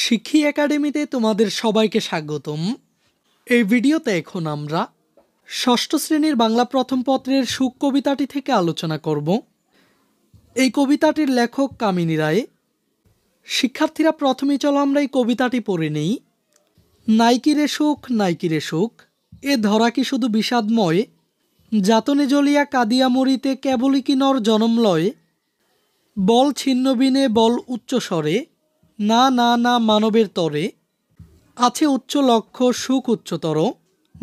শিক্ষি একাডেমিতে তোমাদের সবাইকে স্বাগতম। এই ভিডিওতে এখন আমরা ষষ্ঠ শ্রেণীর বাংলা প্রথম পত্রের সুখ কবিতাটি থেকে আলোচনা করব। এই কবিতাটির লেখক কামিনী রায়। শিক্ষার্থীরা প্রথমেই চলো আমরা এই কবিতাটি পড়ে নেই। নাইকিরে সুখ নাইকিরে সুখ, এ ধরা কি শুধু বিষাদময়, যাতনে জ্বলিয়া কাঁদিয়া মরিতে কেবলই কি নর জনম লয়। বল ছিন্নবিনে বল উচ্চস্বরে, না না না মানবের তরে, আছে উচ্চ লক্ষ্য সুখ উচ্চতর,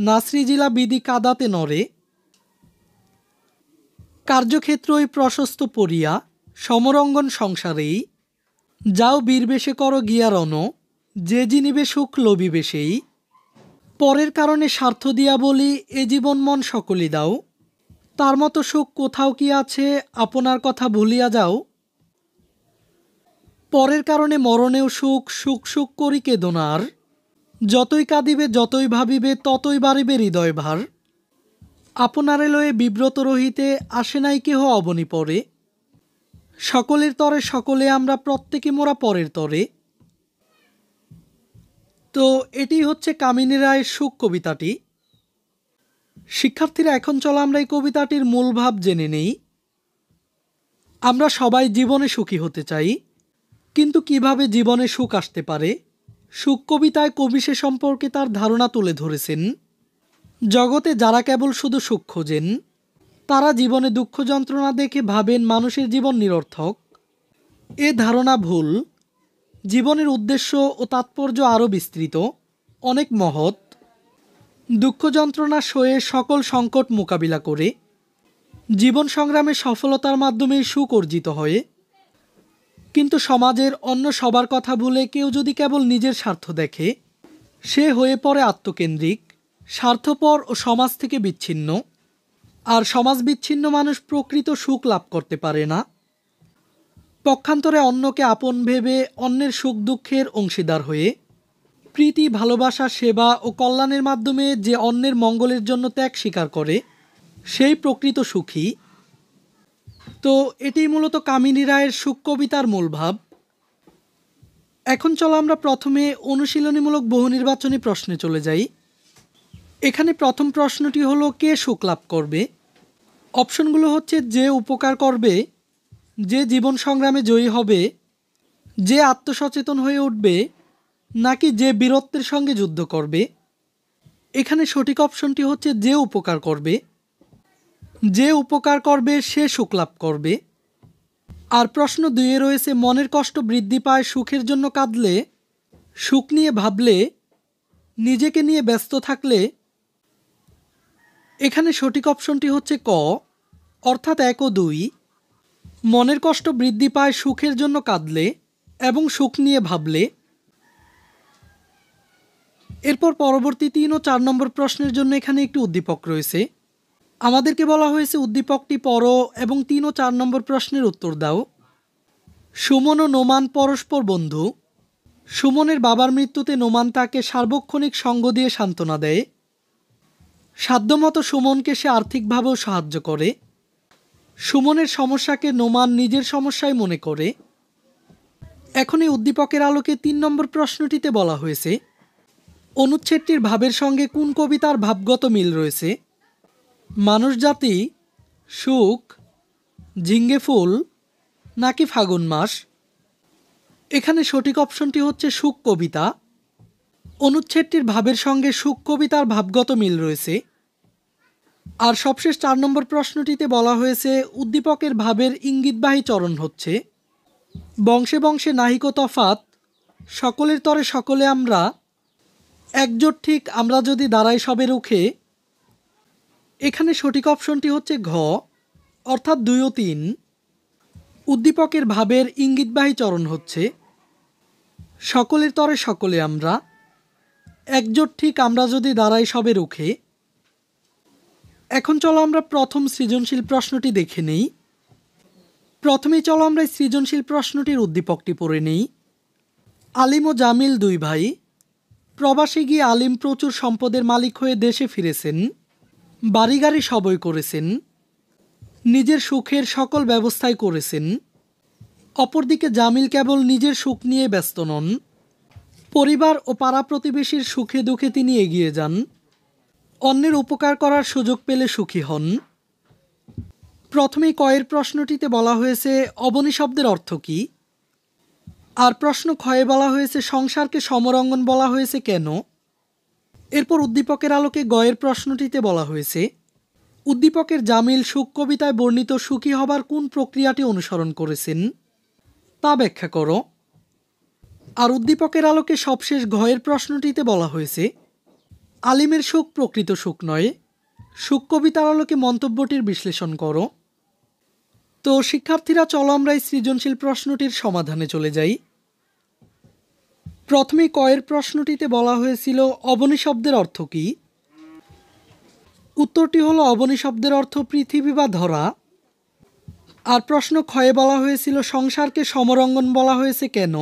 নাসৃজিলা বিধি কাদাতে নরে। কার্যক্ষেত্রই প্রশস্ত পড়িয়া সমরঙ্গন সংসারেই, যাও বীরবেশে করো গিয়া রণ, যে জিনিবে সুখ লবিবে সেই। পরের কারণে স্বার্থ দিয়া বলি এ জীবন মন সকলই দাও, তার মতো সুখ কোথাও কি আছে আপনার কথা ভুলিয়া যাও। পরের কারণে মরণেও সুখ সুখ সুখ করি কেদনার, যতই কাঁদিবে যতই ভাবিবে ততই বাড়িবে হৃদয় ভার। আপনারে লয়ে বিব্রত রহিতে আসে নাই কেহ অবনী পরে, সকলের তরে সকলে আমরা প্রত্যেকে মোরা পরের তরে। তো এটি হচ্ছে কামিনী রায়ের সুখ কবিতাটি। শিক্ষার্থীরা এখন চলো আমরা এই কবিতাটির মূল ভাব জেনে নেই। আমরা সবাই জীবনে সুখী হতে চাই, কিন্তু কিভাবে জীবনে সুখ আসতে পারে, সুখ কবিতায় কবি সে সম্পর্কে তার ধারণা তুলে ধরেছেন। জগতে যারা কেবল শুধু সুখ খোঁজেন, তারা জীবনে দুঃখ যন্ত্রণা দেখে ভাবেন মানুষের জীবন নিরর্থক। এ ধারণা ভুল। জীবনের উদ্দেশ্য ও তাৎপর্য আরও বিস্তৃত, অনেক মহৎ। দুঃখ যন্ত্রণা সয়ে সকল সংকট মোকাবিলা করে জীবন সংগ্রামে সফলতার মাধ্যমে সুখ অর্জিত হয়। কিন্তু সমাজের অন্য সবার কথা ভুলে কেউ যদি কেবল নিজের স্বার্থ দেখে, সে হয়ে পড়ে আত্মকেন্দ্রিক, স্বার্থপর ও সমাজ থেকে বিচ্ছিন্ন। আর সমাজ বিচ্ছিন্ন মানুষ প্রকৃত সুখ লাভ করতে পারে না। পক্ষান্তরে অন্যকে আপন ভেবে অন্যের সুখ দুঃখের অংশীদার হয়ে প্রীতি ভালোবাসা সেবা ও কল্যাণের মাধ্যমে যে অন্যের মঙ্গলের জন্য ত্যাগ স্বীকার করে, সেই প্রকৃত সুখী। তো এটি মূলত কামিনী রায়ের সুখ কবিতার মূল ভাব। এখন চলো আমরা প্রথমে অনুশীলনীমূলক বহু নির্বাচনী প্রশ্নে চলে যাই। এখানে প্রথম প্রশ্নটি হলো কে সুখ লাভ করবে। অপশনগুলো হচ্ছে যে উপকার করবে, যে জীবন সংগ্রামে জয়ী হবে, যে আত্মসচেতন হয়ে উঠবে, নাকি যে বীরত্বের সঙ্গে যুদ্ধ করবে। এখানে সঠিক অপশনটি হচ্ছে যে উপকার করবে। যে উপকার করবে সে সুখ লাভ করবে। আর প্রশ্ন 2-এ রয়েছে মনের কষ্ট বৃদ্ধি পায় সুখের জন্য কাঁদলে, সুখ নিয়ে ভাবলে, নিজেকে নিয়ে ব্যস্ত থাকলে। এখানে সঠিক অপশনটি হচ্ছে ক, অর্থাৎ 1 ও 2। মনের কষ্ট বৃদ্ধি পায় সুখের জন্য কাঁদলে এবং সুখ নিয়ে ভাবলে। এরপর পরবর্তী 3 ও 4 নম্বর প্রশ্নের জন্য এখানে একটি উদ্দীপক রয়েছে। আমাদেরকে বলা হয়েছে উদ্দীপকটি পড়ো এবং 3 ও 4 নম্বর প্রশ্নের উত্তর দাও। সুমন ও নোমান পরস্পর বন্ধু। সুমনের বাবার মৃত্যুতে নোমান তাকে সার্বক্ষণিক সঙ্গ দিয়ে সান্ত্বনা দেয়। সাধ্যমতো সুমনকে সে আর্থিকভাবেও সাহায্য করে। সুমনের সমস্যাকে নোমান নিজের সমস্যাই মনে করে। এখন এই উদ্দীপকের আলোকে 3 নম্বর প্রশ্নটিতে বলা হয়েছে অনুচ্ছেদটির ভাবের সঙ্গে কোন কবিতার ভাবগত মিল রয়েছে। মানুষ জাতি, সুখ, ঝিঙ্গে ফুল, নাকি ফাগুন মাস। এখানে সঠিক অপশনটি হচ্ছে সুখ কবিতা। অনুচ্ছেদটির ভাবের সঙ্গে সুখ কবিতার ভাবগত মিল রয়েছে। আর সবশেষ 4 নম্বর প্রশ্নটিতে বলা হয়েছে উদ্দীপকের ভাবের ইঙ্গিতবাহী চরণ হচ্ছে বংশে বংশে নাহিক তফাত, সকলের তরে সকলে আমরা, একজোট ঠিক আমরা যদি দাঁড়াই সবে রুখে। এখানে সঠিক অপশনটি হচ্ছে ঘ, অর্থাৎ 2 ও 3। উদ্দীপকের ভাবের ইঙ্গিতবাহী চরণ হচ্ছে সকলের তরে সকলে আমরা, একজোট ঠিক আমরা যদি দাঁড়াই সবে রুখে। এখন চলো আমরা প্রথম সৃজনশীল প্রশ্নটি দেখে নেই। প্রথমেই চলো আমরা সৃজনশীল প্রশ্নটির উদ্দীপকটি পড়ে নেই। আলিম ও জামিল 2 ভাই। প্রবাসে গিয়ে আলিম প্রচুর সম্পদের মালিক হয়ে দেশে ফিরেছেন, বাড়ি গাড়ি সবই করেছেন, নিজের সুখের সকল ব্যবস্থাই করেছেন। অপরদিকে জামিল কেবল নিজের সুখ নিয়ে ব্যস্ত নন, পরিবার ও পাড়া প্রতিবেশীর সুখে দুঃখে তিনি এগিয়ে যান। অন্যের উপকার করার সুযোগ পেলে সুখী হন। প্রথমেই কয়ের প্রশ্নটিতে বলা হয়েছে অবনী শব্দের অর্থ কী, আর প্রশ্ন ক্ষয়ে বলা হয়েছে সংসারকে সমরঙ্গন বলা হয়েছে কেন। এরপর উদ্দীপকের আলোকে গয়ের প্রশ্নটিতে বলা হয়েছে উদ্দীপকের জামিল সুখ কবিতায় বর্ণিত সুখী হবার কোন প্রক্রিয়াটি অনুসরণ করেছেন তা ব্যাখ্যা করো। আর উদ্দীপকের আলোকে সবশেষ ঘয়ের প্রশ্নটিতে বলা হয়েছে আলিমের সুখ প্রকৃত সুখ নয়, সুখ কবিতার আলোকে মন্তব্যটির বিশ্লেষণ করো। তো শিক্ষার্থীরা, চলো আমরা এই সৃজনশীল প্রশ্নটির সমাধানে চলে যাই। প্রথমেই কয়ের প্রশ্নটিতে বলা হয়েছিল অবনী শব্দের অর্থ কী। উত্তরটি হলো অবনী শব্দের অর্থ পৃথিবী বা ধরা। আর প্রশ্ন ক্ষয়ে বলা হয়েছিল সংসারকে সমরঙ্গন বলা হয়েছে কেন।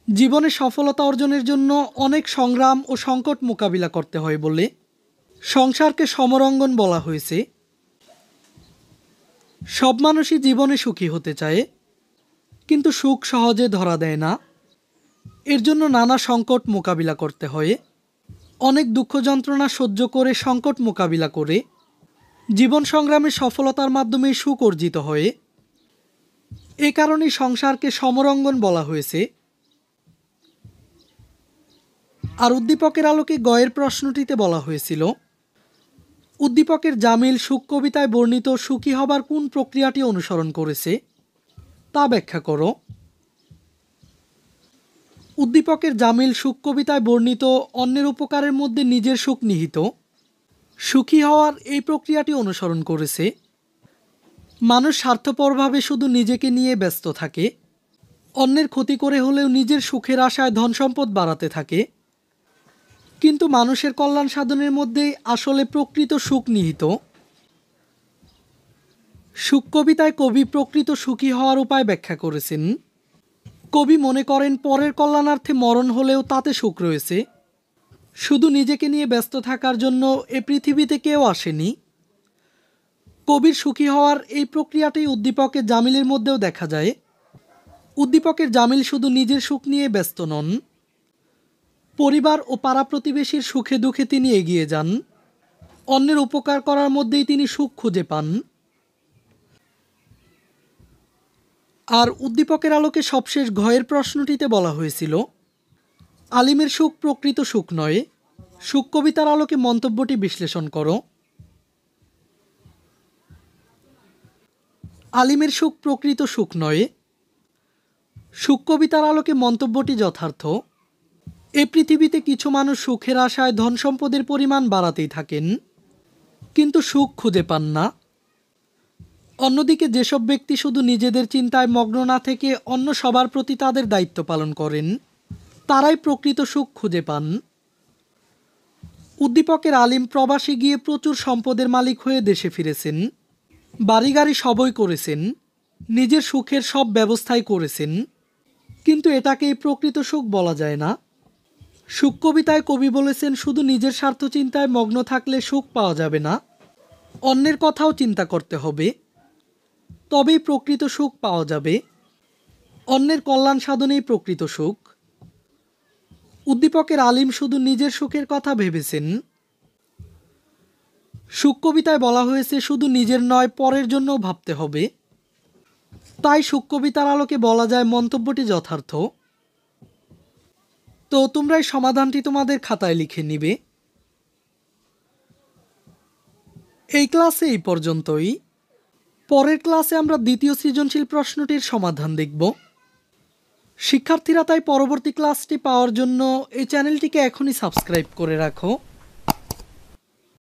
জীবনে সফলতা অর্জনের জন্য অনেক সংগ্রাম ও সংকট মোকাবিলা করতে হয় বলে সংসারকে সমরঙ্গন বলা হয়েছে। সব মানুষই জীবনে সুখী হতে চায়, কিন্তু সুখ সহজে ধরা দেয় না। এর জন্য নানা সংকট মোকাবিলা করতে হয়। অনেক দুঃখ যন্ত্রণা সহ্য করে সংকট মোকাবিলা করে জীবন সংগ্রামে সফলতার মাধ্যমে সুখ অর্জিত হয়। এ কারণেই সংসারকে সমরঙ্গন বলা হয়েছে। আর উদ্দীপকের আলোকে গয়ের প্রশ্নটিতে বলা হয়েছিল উদ্দীপকের জামিল সুখ কবিতায় বর্ণিত সুখী হবার কোন প্রক্রিয়াটি অনুসরণ করেছে তা ব্যাখ্যা করো। উদ্দীপকের জামিল সুখ কবিতায় বর্ণিত অন্যের উপকারের মধ্যে নিজের সুখ নিহিত। সুখী হওয়ার এই প্রক্রিয়াটি অনুসরণ করেছে। মানুষ স্বার্থপরভাবে শুধু নিজেকে নিয়ে ব্যস্ত থাকে, অন্যের ক্ষতি করে হলেও নিজের সুখের আশায় ধন সম্পদ বাড়াতে থাকে। কিন্তু মানুষের কল্যাণ সাধনের মধ্যেই আসলে প্রকৃত সুখ নিহিত। সুখ কবিতায় কবি প্রকৃত সুখী হওয়ার উপায় ব্যাখ্যা করেছেন। কবি মনে করেন পরের কল্যাণার্থে মরণ হলেও তাতে সুখ রয়েছে। শুধু নিজেকে নিয়ে ব্যস্ত থাকার জন্য এ পৃথিবীতে কেউ আসেনি। কবির সুখী হওয়ার এই প্রক্রিয়াটি উদ্দীপকের জামিলের মধ্যেও দেখা যায়। উদ্দীপকের জামিল শুধু নিজের সুখ নিয়ে ব্যস্ত নন, পরিবার ও পাড়া প্রতিবেশীর সুখে দুঃখে তিনি এগিয়ে যান। অন্যের উপকার করার মধ্যেই তিনি সুখ খুঁজে পান। আর উদ্দীপকের আলোকে সবশেষ ঘয়ের প্রশ্নটিতে বলা হয়েছিল আলিমের সুখ প্রকৃত সুখ নয়, সুখ কবিতার আলোকে মন্তব্যটি বিশ্লেষণ করো। আলিমের সুখ প্রকৃত সুখ নয়, সুখ কবিতার আলোকে মন্তব্যটি যথার্থ। এ পৃথিবীতে কিছু মানুষ সুখের আশায় ধন সম্পদের পরিমাণ বাড়াতেই থাকেন, কিন্তু সুখ খুঁজে পান না। অন্যদিকে যেসব ব্যক্তি শুধু নিজেদের চিন্তায় মগ্ন না থেকে অন্য সবার প্রতি তাদের দায়িত্ব পালন করেন, তারাই প্রকৃত সুখ খুঁজে পান। উদ্দীপকের আলিম প্রবাসে গিয়ে প্রচুর সম্পদের মালিক হয়ে দেশে ফিরেছেন, বাড়ি গাড়ি সবই করেছেন, নিজের সুখের সব ব্যবস্থাই করেছেন, কিন্তু এটাকেই প্রকৃত সুখ বলা যায় না। সুখ কবিতায় কবি বলেছেন শুধু নিজের স্বার্থ চিন্তায় মগ্ন থাকলে সুখ পাওয়া যাবে না, অন্যের কথাও চিন্তা করতে হবে, তবেই প্রকৃত সুখ পাওয়া যাবে। অন্যের কল্যাণ সাধনেই প্রকৃত সুখ। উদ্দীপকের আলিম শুধু নিজের সুখের কথা ভেবেছেন। সুখ কবিতায় বলা হয়েছে শুধু নিজের নয় পরের জন্যও ভাবতে হবে। তাই সুখ কবিতার আলোকে বলা যায় মন্তব্যটি যথার্থ। তো তোমরা এই সমাধানটি তোমাদের খাতায় লিখে নিবে। এই ক্লাসে এই পর্যন্তই। পরের ক্লাসে আমরা দ্বিতীয় সৃজনশীল প্রশ্নটির সমাধান দেখব। শিক্ষার্থীরা তাই পরবর্তী ক্লাসটি পাওয়ার জন্য এই চ্যানেলটিকে এখনই সাবস্ক্রাইব করে রাখো।